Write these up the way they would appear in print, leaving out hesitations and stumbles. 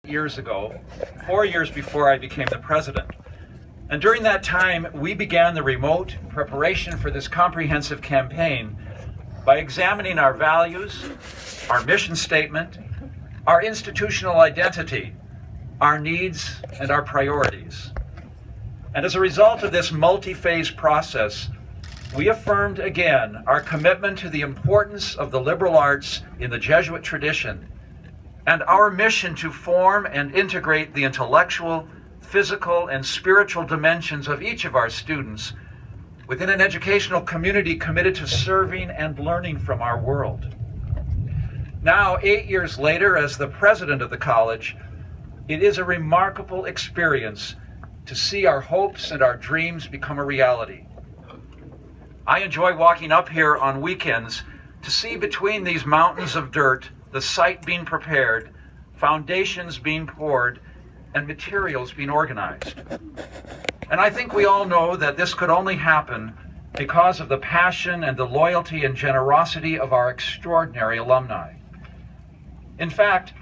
years ago, 4 years before I became the president. And during that time, we began the remote preparation for this comprehensive campaign by examining our values, our mission statement, our institutional identity, our needs, and our priorities. And as a result of this multi-phase process, we affirmed again our commitment to the importance of the liberal arts in the Jesuit tradition and our mission to form and integrate the intellectual, physical, and spiritual dimensions of each of our students within an educational community committed to serving and learning from our world. Now, 8 years later, as the president of the college, it is a remarkable experience to see our hopes and our dreams become a reality. I enjoy walking up here on weekends to see between these mountains of dirt the site being prepared, foundations being poured, and materials being organized. And I think we all know that this could only happen because of the passion and the loyalty and generosity of our extraordinary alumni. In fact,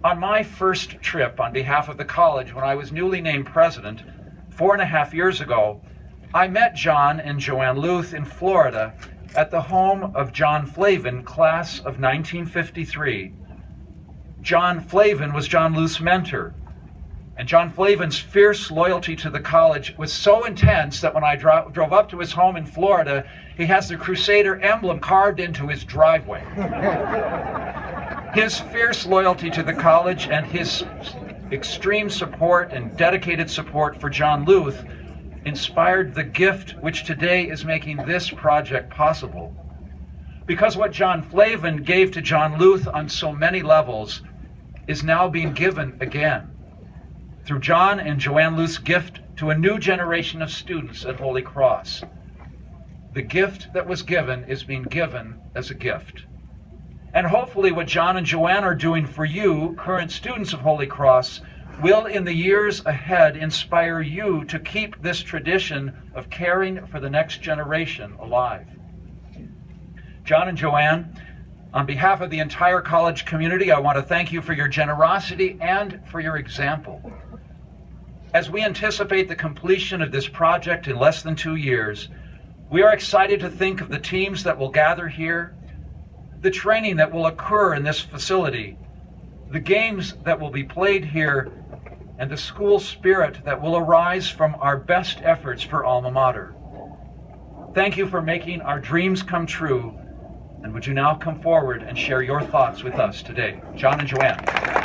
on my first trip on behalf of the college when I was newly named president 4.5 years ago, I met John and Joanne Luth in Florida at the home of John Flavin, class of 1953. John Flavin was John Luth's mentor, and John Flavin's fierce loyalty to the college was so intense that when I drove up to his home in Florida, he has the Crusader emblem carved into his driveway. His fierce loyalty to the college and his extreme support and dedicated support for John Luth inspired the gift which today is making this project possible. Because what John Flavin gave to John Luth on so many levels is now being given again through John and Joanne Luth's gift to a new generation of students at Holy Cross. The gift that was given is being given as a gift. And hopefully what John and Joanne are doing for you, current students of Holy Cross, will in the years ahead inspire you to keep this tradition of caring for the next generation alive. John and Joanne, on behalf of the entire college community, I want to thank you for your generosity and for your example. As we anticipate the completion of this project in less than 2 years, we are excited to think of the teams that will gather here, the training that will occur in this facility, the games that will be played here, and the school spirit that will arise from our best efforts for Alma Mater. Thank you for making our dreams come true, and would you now come forward and share your thoughts with us today? John and Joanne.